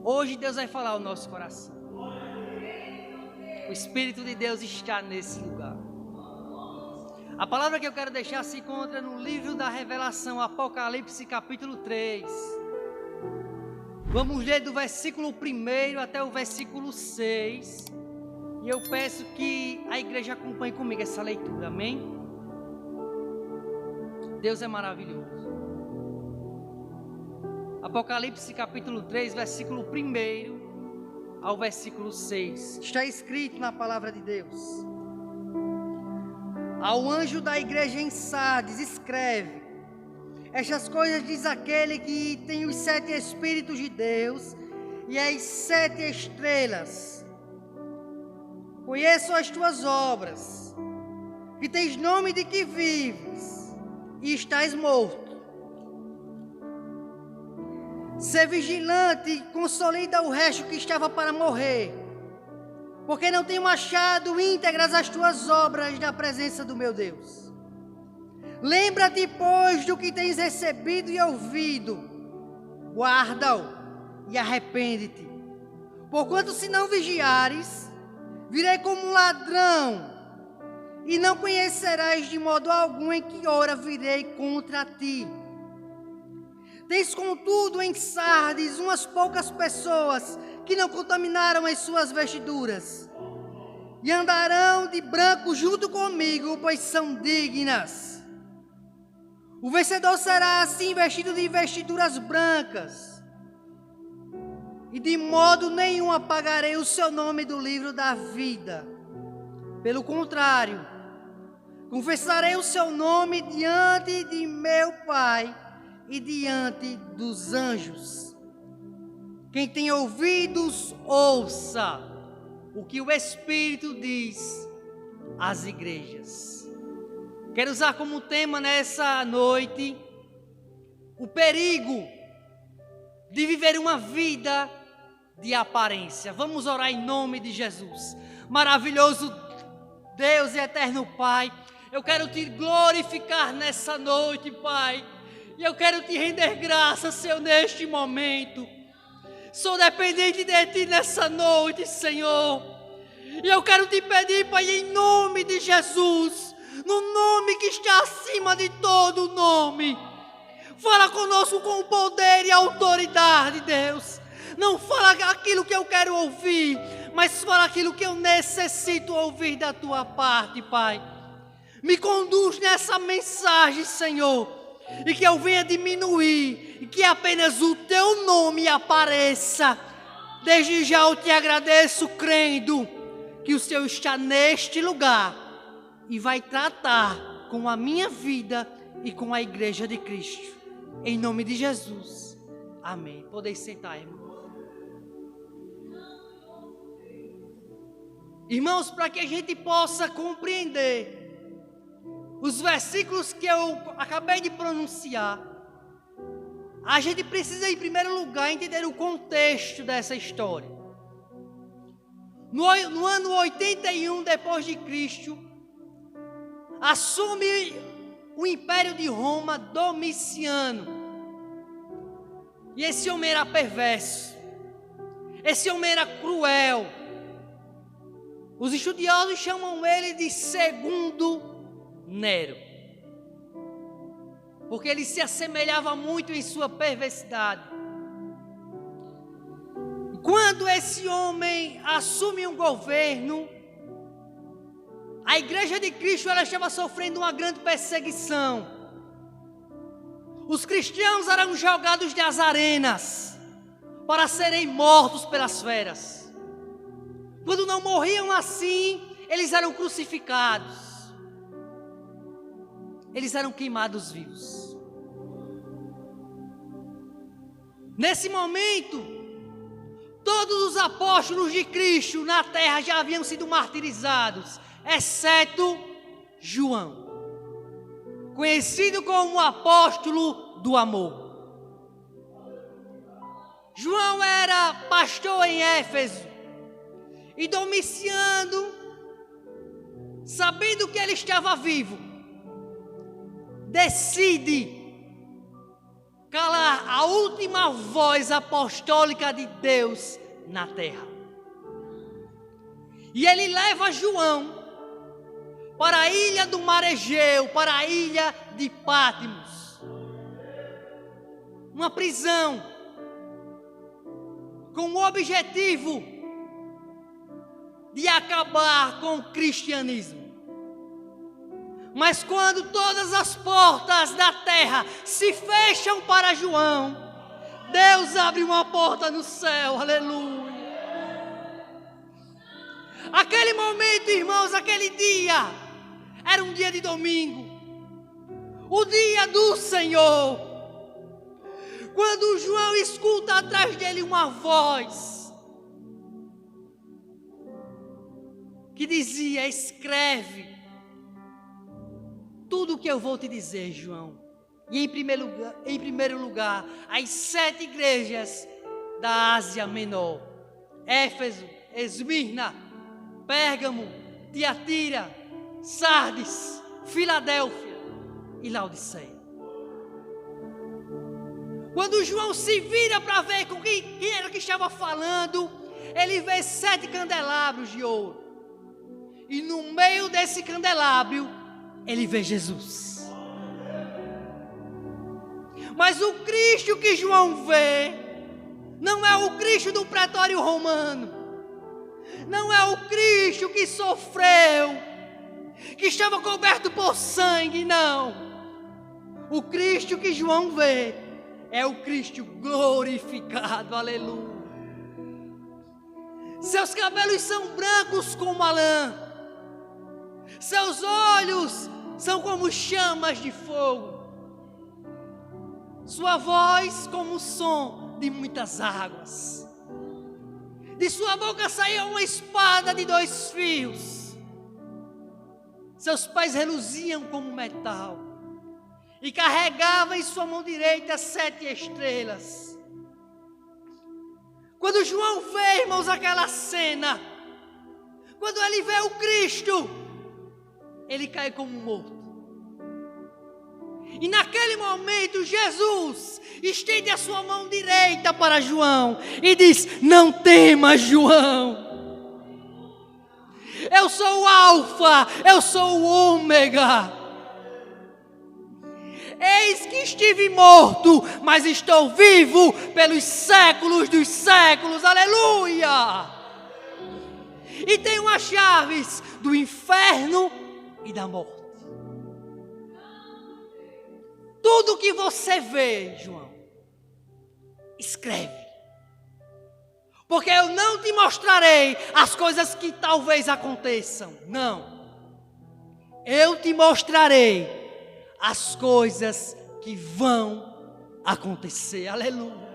Hoje Deus vai falar ao nosso coração. O Espírito de Deus está nesse lugar. A palavra que eu quero deixar se encontra no livro da Revelação, Apocalipse capítulo 3. Vamos ler do versículo 1 até o versículo 6. E eu peço que a igreja acompanhe comigo essa leitura, amém? Deus é maravilhoso. Apocalipse capítulo 3, versículo 1 ao versículo 6. Está escrito na palavra de Deus: ao anjo da igreja em Sardes escreve: estas coisas diz aquele que tem os 7 Espíritos de Deus e as 7 estrelas. Conheço as tuas obras, que tens nome de que vives e estás morto. Sê vigilante e consolida o resto que estava para morrer, porque não tenho achado íntegras as tuas obras na presença do meu Deus. Lembra-te, pois, do que tens recebido e ouvido, guarda-o e arrepende-te. Porquanto se não vigiares, virei como um ladrão, e não conhecerás de modo algum em que hora virei contra ti. Tens contudo em Sardes umas poucas pessoas que não contaminaram as suas vestiduras, e andarão de branco junto comigo, pois são dignas. O vencedor será assim vestido de vestiduras brancas, e de modo nenhum apagarei o seu nome do livro da vida. Pelo contrário, confessarei o seu nome diante de meu Pai e diante dos anjos. Quem tem ouvidos, ouça o que o Espírito diz às igrejas. Quero usar como tema nessa noite o perigo de viver uma vida de aparência. Vamos orar em nome de Jesus. Maravilhoso Deus e eterno Pai, eu quero te glorificar nessa noite, Pai. E eu quero te render graças, Senhor, neste momento. Sou dependente de Ti nessa noite, Senhor. E eu quero te pedir, Pai, em nome de Jesus, no nome que está acima de todo nome, fala conosco com poder e autoridade, Deus. Não fala aquilo que eu quero ouvir, mas fala aquilo que eu necessito ouvir da Tua parte, Pai. Me conduz nessa mensagem, Senhor, e que eu venha diminuir, e que apenas o Teu nome apareça. Desde já eu te agradeço, crendo que o Senhor está neste lugar e vai tratar com a minha vida e com a igreja de Cristo. Em nome de Jesus. Amém. Podem sentar, irmãos. Irmãos, para que a gente possa compreender os versículos que eu acabei de pronunciar, a gente precisa, em primeiro lugar, entender o contexto dessa história. No ano 81 depois de Cristo, assume o Império de Roma Domiciano. E esse homem era perverso. Esse homem era cruel. Os estudiosos chamam ele de Segundo Nero, porque ele se assemelhava muito em sua perversidade. Quando esse homem assume um governo, a igreja de Cristo ela estava sofrendo uma grande perseguição. Os cristãos eram jogados das arenas para serem mortos pelas feras. Quando não morriam assim, eles eram crucificados. Eles eram queimados vivos. Nesse momento, todos os apóstolos de Cristo na terra já haviam sido martirizados, exceto João, conhecido como o apóstolo do amor. João era pastor em Éfeso, e Domiciano, sabendo que ele estava vivo, decide calar a última voz apostólica de Deus na terra. E ele leva João para a ilha do Mar Egeu, para a ilha de Patmos. Uma prisão com o objetivo de acabar com o cristianismo. Mas quando todas as portas da terra se fecham para João, Deus abre uma porta no céu, aleluia. Aquele momento, irmãos, aquele dia, era um dia de domingo, o dia do Senhor. Quando João escuta atrás dele uma voz que dizia: escreve tudo o que eu vou te dizer, João. E em primeiro lugar, as 7 igrejas da Ásia Menor: Éfeso, Esmirna, Pérgamo, Tiatira, Sardes, Filadélfia e Laodiceia. Quando João se vira para ver com quem era que estava falando, ele vê 7 candelabros de ouro. E no meio desse candelabro, ele vê Jesus. Mas o Cristo que João vê não é o Cristo do pretório romano. Não é o Cristo que sofreu, que estava coberto por sangue, não. O Cristo que João vê é o Cristo glorificado, aleluia. Seus cabelos são brancos como a lã, seus olhos são como chamas de fogo, sua voz como o som de muitas águas. De sua boca saía uma espada de 2 fios. Seus pés reluziam como metal. E carregava em sua mão direita 7 estrelas. Quando João vê, irmãos, aquela cena, quando ele vê o Cristo, ele cai como morto. E naquele momento Jesus estende a sua mão direita para João e diz: não temas, João. Eu sou o Alfa, eu sou o Ômega. Eis que estive morto, mas estou vivo pelos séculos dos séculos, aleluia. E tenho as chaves do inferno e da morte. Tudo que você vê, João, escreve. Porque eu não te mostrarei as coisas que talvez aconteçam. Não. Eu te mostrarei as coisas que vão acontecer. Aleluia.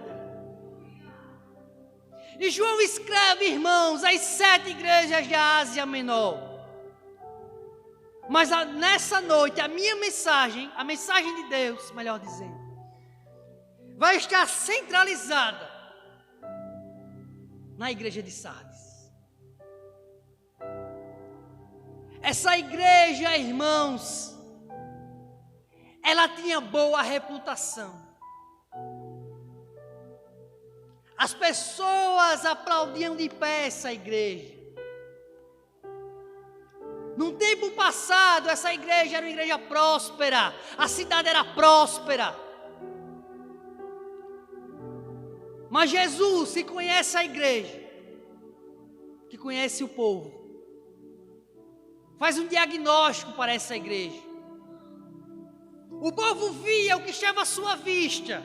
E João escreve, irmãos, as 7 igrejas da Ásia Menor. Mas nessa noite, a minha mensagem, a mensagem de Deus, melhor dizendo, vai estar centralizada na igreja de Sardes. Essa igreja, irmãos, ela tinha boa reputação. As pessoas aplaudiam de pé essa igreja. No tempo passado, essa igreja era uma igreja próspera. A cidade era próspera. Mas Jesus, que conhece a igreja, que conhece o povo, faz um diagnóstico para essa igreja. O povo via o que estava à sua vista,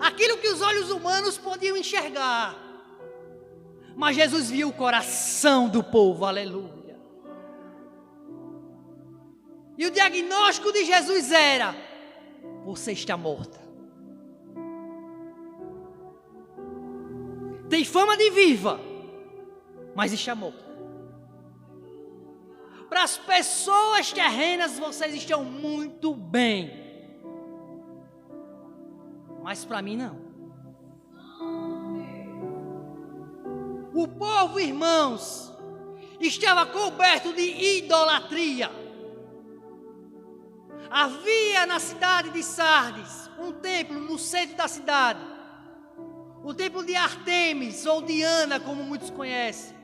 aquilo que os olhos humanos podiam enxergar. Mas Jesus viu o coração do povo, aleluia. E o diagnóstico de Jesus era: você está morta. Tem fama de viva, mas está morta. Para as pessoas terrenas, vocês estão muito bem. Mas para mim não. O povo, irmãos, estava coberto de idolatria. Havia na cidade de Sardes um templo no centro da cidade. O templo de Artemis ou Diana, como muitos conhecem.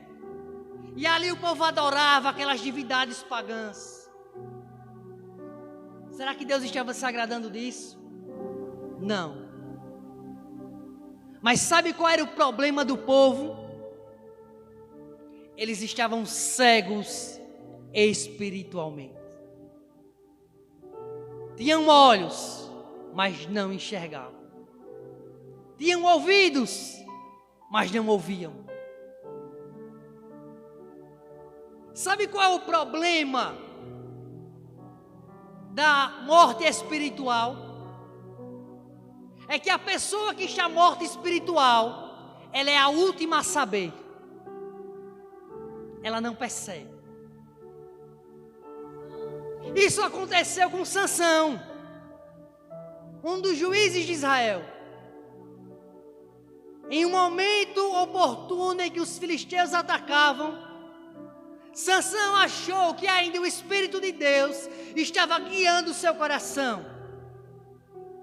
E ali o povo adorava aquelas divindades pagãs. Será que Deus estava se agradando disso? Não. Mas sabe qual era o problema do povo? Eles estavam cegos espiritualmente. Tinham olhos, mas não enxergavam. Tinham ouvidos, mas não ouviam. Sabe qual é o problema da morte espiritual? É que a pessoa que está morta espiritual, ela é a última a saber. Ela não percebe. Isso aconteceu com Sansão, um dos juízes de Israel. Em um momento oportuno em que os filisteus atacavam, Sansão achou que ainda o Espírito de Deus estava guiando o seu coração.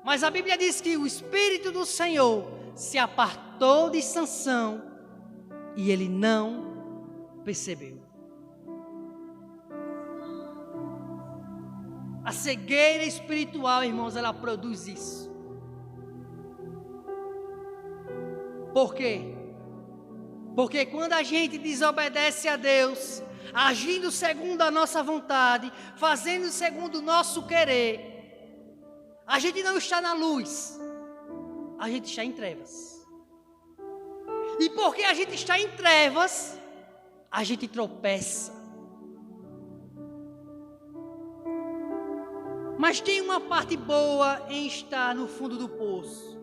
Mas a Bíblia diz que o Espírito do Senhor se apartou de Sansão e ele não percebeu. A cegueira espiritual, irmãos, ela produz isso. Por quê? Porque quando a gente desobedece a Deus, agindo segundo a nossa vontade, fazendo segundo o nosso querer, a gente não está na luz, a gente está em trevas. E porque a gente está em trevas, a gente tropeça. Mas tem uma parte boa em estar no fundo do poço.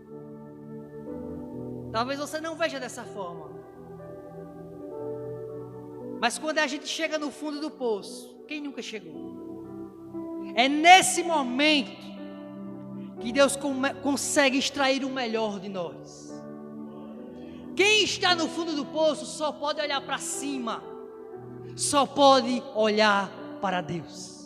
Talvez você não veja dessa forma. Mas quando a gente chega no fundo do poço, quem nunca chegou? É nesse momento que Deus consegue extrair o melhor de nós. Quem está no fundo do poço só pode olhar para cima, só pode olhar para Deus.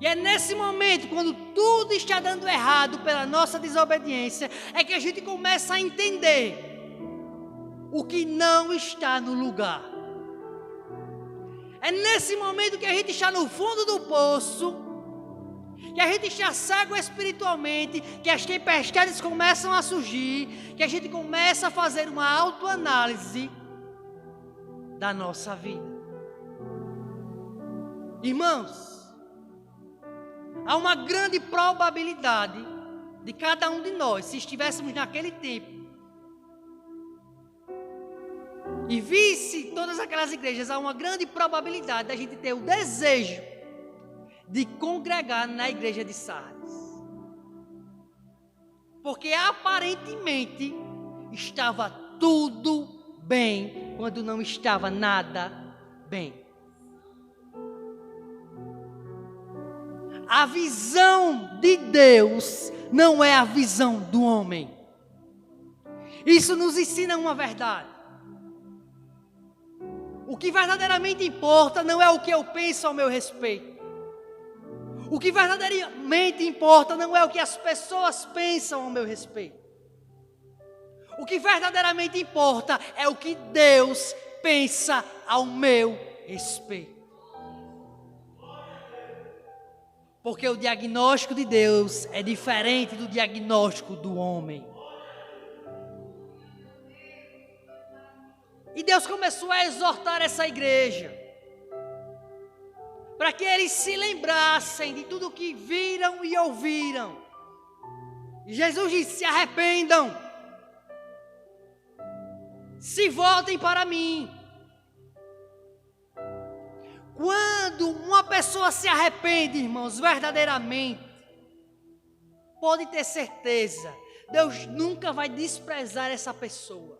E é nesse momento, quando tudo está dando errado pela nossa desobediência, é que a gente começa a entender o que não está no lugar. É nesse momento que a gente está no fundo do poço, que a gente está cego espiritualmente, que as tempestades começam a surgir, que a gente começa a fazer uma autoanálise da nossa vida. Irmãos, há uma grande probabilidade de cada um de nós, se estivéssemos naquele tempo e visse todas aquelas igrejas, há uma grande probabilidade da gente ter o desejo de congregar na igreja de Sardes. Porque aparentemente estava tudo bem, quando não estava nada bem. A visão de Deus não é a visão do homem. Isso nos ensina uma verdade. O que verdadeiramente importa não é o que eu penso ao meu respeito. O que verdadeiramente importa não é o que as pessoas pensam ao meu respeito. O que verdadeiramente importa é o que Deus pensa ao meu respeito. Porque o diagnóstico de Deus é diferente do diagnóstico do homem. E Deus começou a exortar essa igreja, para que eles se lembrassem de tudo que viram e ouviram. E Jesus disse: se arrependam, se voltem para mim. Quando uma pessoa se arrepende, irmãos, verdadeiramente, pode ter certeza, Deus nunca vai desprezar essa pessoa.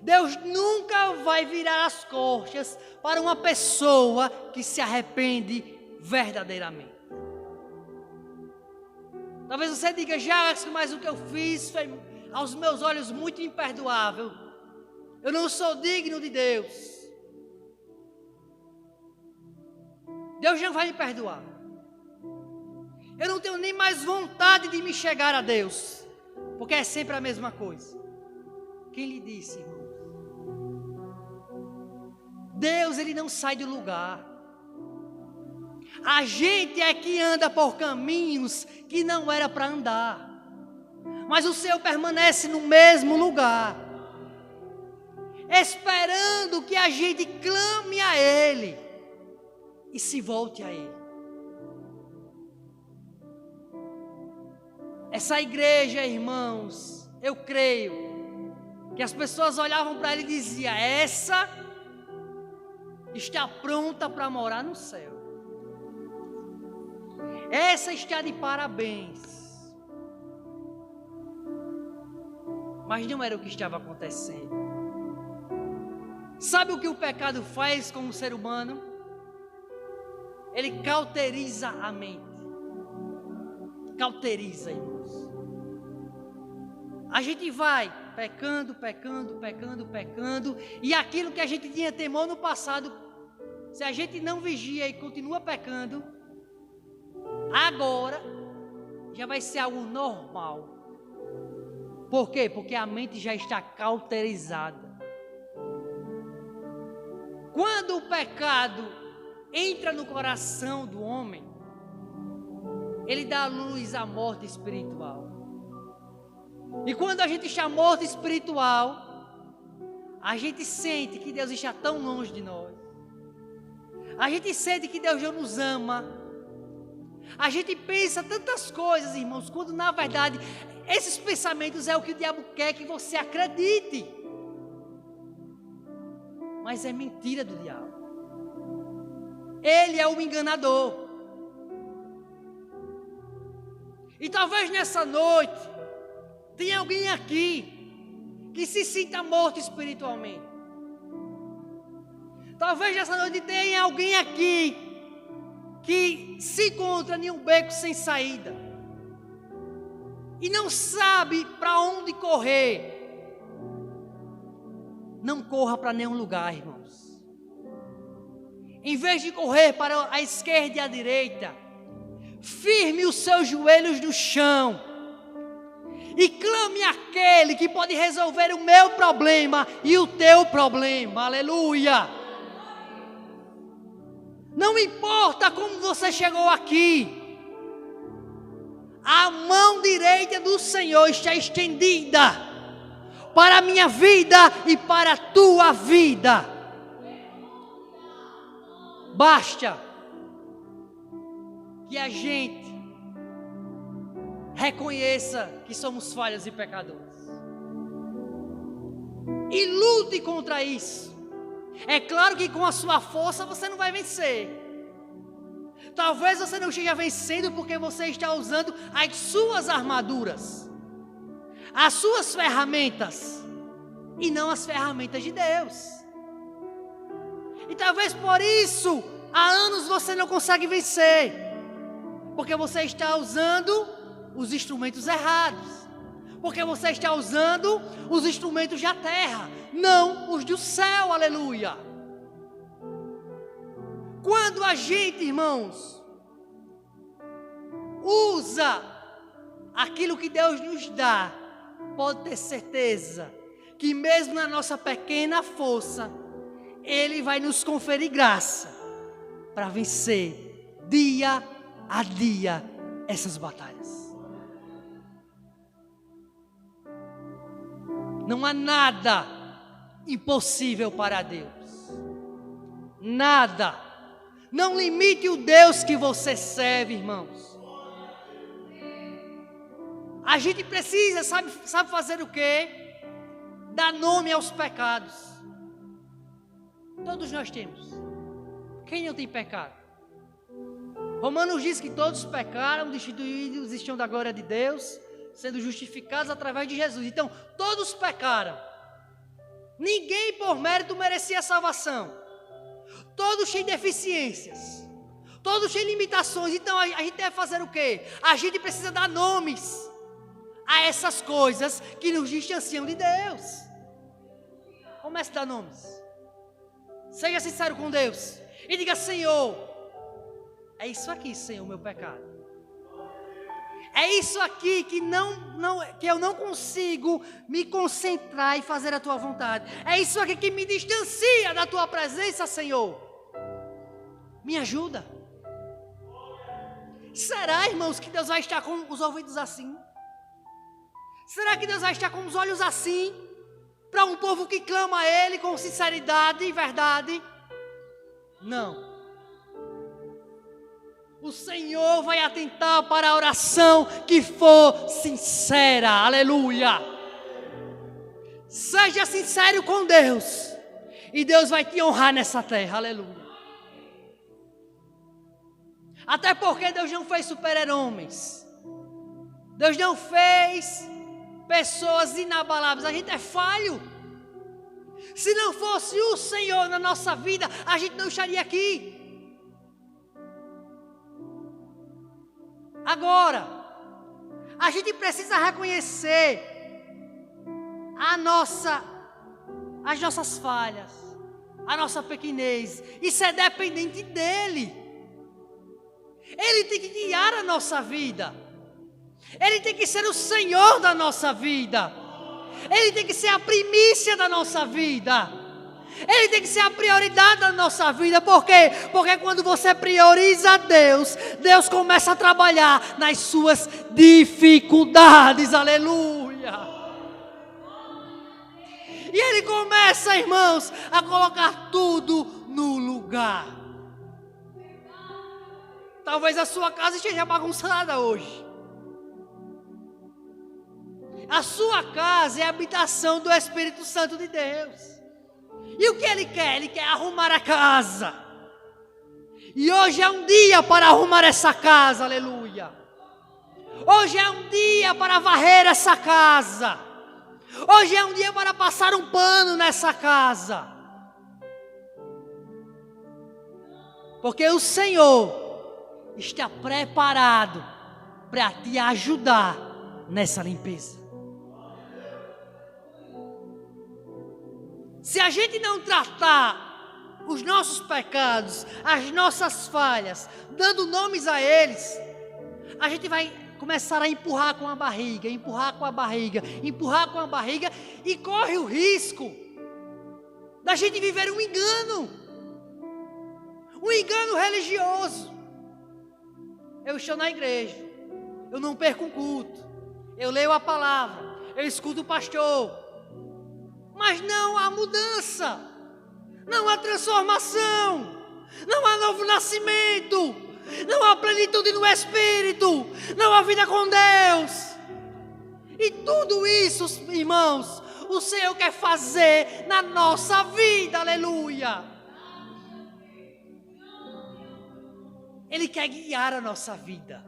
Deus nunca vai virar as costas para uma pessoa que se arrepende verdadeiramente. Talvez você diga: Jackson, mas o que eu fiz foi aos meus olhos muito imperdoável. Eu não sou digno de Deus. Deus não vai me perdoar. Eu não tenho nem mais vontade de me chegar a Deus, porque é sempre a mesma coisa. Quem lhe disse, irmão? Deus, ele não sai do lugar. A gente é que anda por caminhos que não era para andar, mas o Senhor permanece no mesmo lugar, esperando que a gente clame a Ele e se volte a Ele. Essa igreja, irmãos, eu creio que as pessoas olhavam para Ele e diziam: essa está pronta para morar no céu. Essa está de parabéns. Mas não era o que estava acontecendo. Sabe o que o pecado faz com o ser humano? Ele cauteriza a mente. Cauteriza, irmãos. A gente vai pecando, e aquilo que a gente tinha temor no passado, se a gente não vigia e continua pecando, agora já vai ser algo normal. Por quê? Porque a mente já está cauterizada. Quando o pecado entra no coração do homem, ele dá luz à morte espiritual. E quando a gente está morto espiritual, a gente sente que Deus está tão longe de nós. A gente sente que Deus não nos ama. A gente pensa tantas coisas, irmãos, quando na verdade esses pensamentos é o que o diabo quer que você acredite. Mas é mentira do diabo. Ele é o enganador. E talvez nessa noite tenha alguém aqui que se sinta morto espiritualmente. Talvez nessa noite tenha alguém aqui que se encontra em um beco sem saída e não sabe para onde correr. Não corra para nenhum lugar, irmãos. Em vez de correr para a esquerda e a direita, firme os seus joelhos no chão e clame àquele que pode resolver o meu problema e o teu problema. Aleluia! Não importa como você chegou aqui, a mão direita do Senhor está estendida para a minha vida e para a tua vida. Basta que a gente reconheça que somos falhas e pecadores e lute contra isso. É claro que com a sua força você não vai vencer. Talvez você não esteja vencendo porque você está usando as suas armaduras, as suas ferramentas, e não as ferramentas de Deus. E talvez por isso há anos você não consegue vencer, porque você está usando os instrumentos errados, porque você está usando os instrumentos da terra, não os do céu. Aleluia! Quando a gente, irmãos, usa aquilo que Deus nos dá, pode ter certeza que mesmo na nossa pequena força, Ele vai nos conferir graça para vencer dia a dia essas batalhas. Não há nada impossível para Deus. Nada. Não limite o Deus que você serve, irmãos. A gente precisa, sabe fazer o quê? Dar nome aos pecados. Todos nós temos. Quem não tem pecado? Romanos diz que todos pecaram, destituídos estão da glória de Deus, sendo justificados através de Jesus. Então, todos pecaram. Ninguém por mérito merecia salvação. Todos têm deficiências. Todos têm limitações. Então, a gente deve fazer o quê? A gente precisa dar nomes a essas coisas que nos distanciam de Deus. Comece a dar nomes. Seja sincero com Deus e diga: Senhor, É isso aqui, Senhor, meu pecado. É isso aqui que que eu não consigo me concentrar e fazer a tua vontade. É isso aqui que me distancia da tua presença, Senhor. Me ajuda. Será, irmãos, que Deus vai estar com os ouvidos assim? Será que Deus vai estar com os olhos assim? Para um povo que clama a Ele com sinceridade e verdade? Não. O Senhor vai atentar para a oração que for sincera. Aleluia. Seja sincero com Deus. E Deus vai te honrar nessa terra. Aleluia. Até porque Deus não fez super-homens. Deus não fez pessoas inabaláveis. A gente é falho. Se não fosse o Senhor na nossa vida, a gente não estaria aqui. Agora, a gente precisa reconhecer as nossas falhas, a nossa pequenez, e ser dependente dEle. Ele tem que guiar a nossa vida. Ele tem que ser o Senhor da nossa vida. Ele tem que ser a primícia da nossa vida. Ele tem que ser a prioridade da nossa vida. Por quê? Porque quando você prioriza Deus, Deus começa a trabalhar nas suas dificuldades. Aleluia. E Ele começa, irmãos, a colocar tudo no lugar. Talvez a sua casa esteja bagunçada hoje. A sua casa é a habitação do Espírito Santo de Deus. E o que Ele quer? Ele quer arrumar a casa. E hoje é um dia para arrumar essa casa, aleluia. Hoje é um dia para varrer essa casa. Hoje é um dia para passar um pano nessa casa. Porque o Senhor está preparado para te ajudar nessa limpeza. Se a gente não tratar os nossos pecados, as nossas falhas, dando nomes a eles, a gente vai começar a empurrar com a barriga, empurrar com a barriga, empurrar com a barriga, e corre o risco da gente viver um engano religioso. Eu estou na igreja, eu não perco um culto, eu leio a palavra, eu escuto o pastor, mas não há mudança, não há transformação, não há novo nascimento, não há plenitude no Espírito, não há vida com Deus. E tudo isso, irmãos, o Senhor quer fazer na nossa vida, aleluia. Ele quer guiar a nossa vida.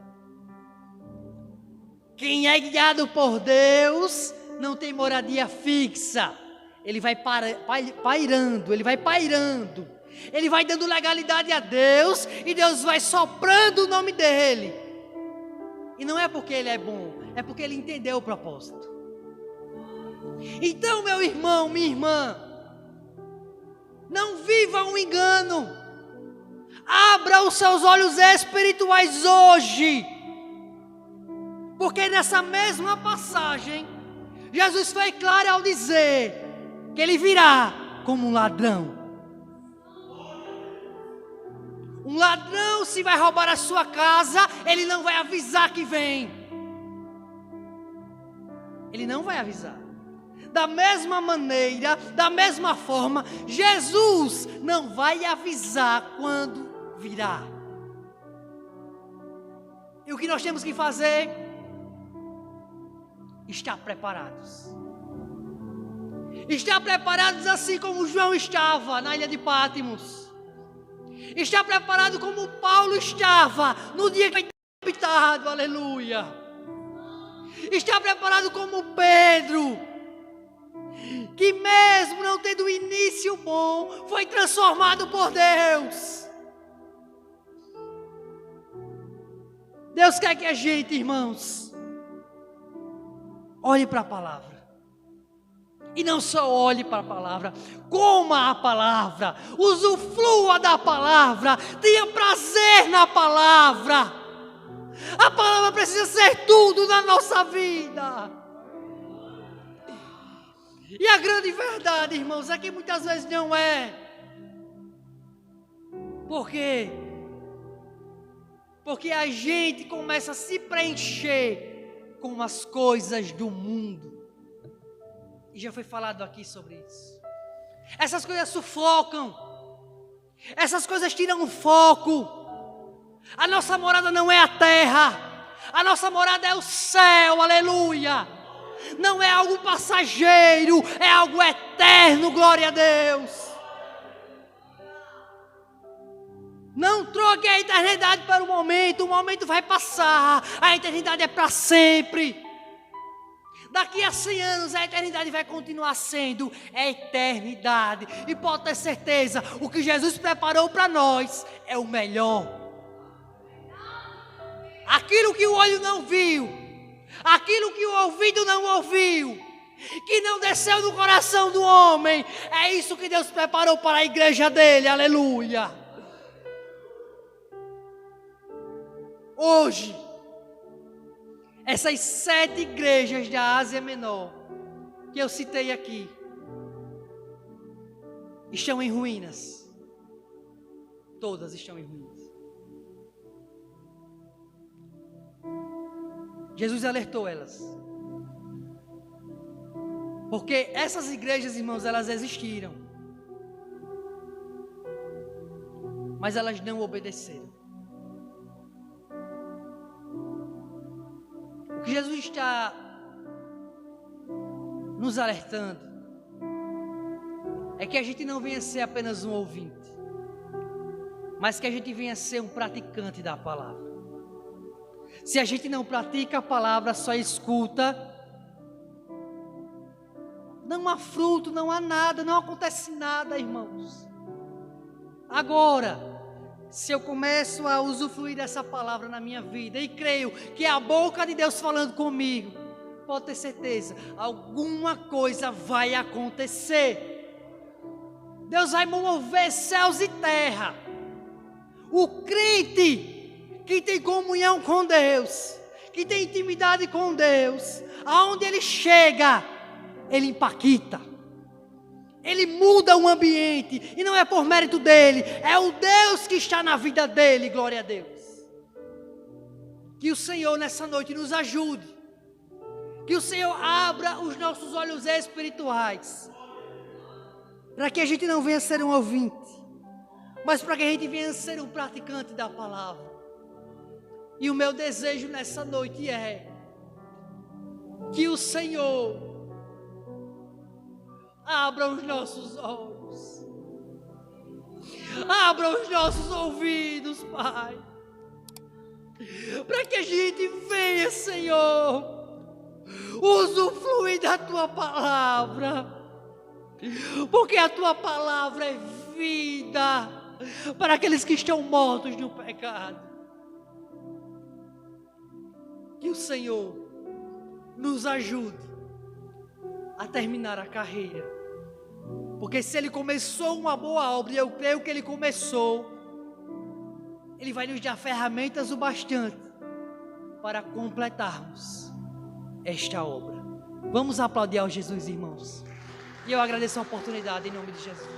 Quem é guiado por Deus não tem moradia fixa. Ele vai pairando, ele vai pairando. Ele vai dando legalidade a Deus e Deus vai soprando o nome dele. E não é porque ele é bom, é porque ele entendeu o propósito. Então, meu irmão, minha irmã, não viva um engano. Abra os seus olhos espirituais hoje. Porque nessa mesma passagem, Jesus foi claro ao dizer que Ele virá como um ladrão. Um ladrão, se vai roubar a sua casa, ele não vai avisar que vem. Ele não vai avisar. Da mesma maneira, da mesma forma, Jesus não vai avisar quando virá. E o que nós temos que fazer? Estar preparados. Estar preparados assim como João estava na ilha de Pátimos. Estar preparado como Paulo estava no dia que foi decapitado, aleluia. Estar preparado como Pedro, que mesmo não tendo um início bom, foi transformado por Deus. Deus quer que a gente, irmãos, olhe para a palavra. E não só olhe para a palavra, coma a palavra, usufrua da palavra, tenha prazer na palavra. A palavra precisa ser tudo na nossa vida. E a grande verdade, irmãos, é que muitas vezes não é. Por quê? Porque a gente começa a se preencher com as coisas do mundo. E já foi falado aqui sobre isso. Essas coisas sufocam. Essas coisas tiram o foco. A nossa morada não é a terra. A nossa morada é o céu, aleluia. Não é algo passageiro, é algo eterno, glória a Deus. Não troque a eternidade para o momento vai passar, a eternidade é para sempre. Daqui a 100 anos a eternidade vai continuar sendo a eternidade. E pode ter certeza, o que Jesus preparou para nós é o melhor. Aquilo que o olho não viu, aquilo que o ouvido não ouviu, que não desceu no coração do homem, é isso que Deus preparou para a igreja dele, aleluia. Hoje, essas 7 igrejas da Ásia Menor, que eu citei aqui, estão em ruínas. Todas estão em ruínas. Jesus alertou elas. Porque essas igrejas, irmãos, elas existiram. Mas elas não obedeceram. O que Jesus está nos alertando é que a gente não venha ser apenas um ouvinte, mas que a gente venha ser um praticante da palavra. Se a gente não pratica a palavra, só escuta, não há fruto, não há nada, não acontece nada, irmãos. Agora, se eu começo a usufruir dessa palavra na minha vida e creio que é a boca de Deus falando comigo, pode ter certeza, alguma coisa vai acontecer. Deus vai mover céus e terra. O crente que tem comunhão com Deus, que tem intimidade com Deus, aonde ele chega, ele impacta. Ele muda o ambiente, e não é por mérito dele, é o Deus que está na vida dele, glória a Deus. Que o Senhor nessa noite nos ajude, que o Senhor abra os nossos olhos espirituais, para que a gente não venha ser um ouvinte, mas para que a gente venha ser um praticante da palavra. E o meu desejo nessa noite é que o Senhor abra os nossos olhos, abra os nossos ouvidos, Pai, para que a gente venha, Senhor, usufruir da Tua palavra, porque a Tua palavra é vida para aqueles que estão mortos no pecado. Que o Senhor nos ajude a terminar a carreira, porque se Ele começou uma boa obra, e eu creio que Ele começou, Ele vai nos dar ferramentas o bastante para completarmos esta obra. Vamos aplaudir ao Jesus, irmãos, e eu agradeço a oportunidade em nome de Jesus.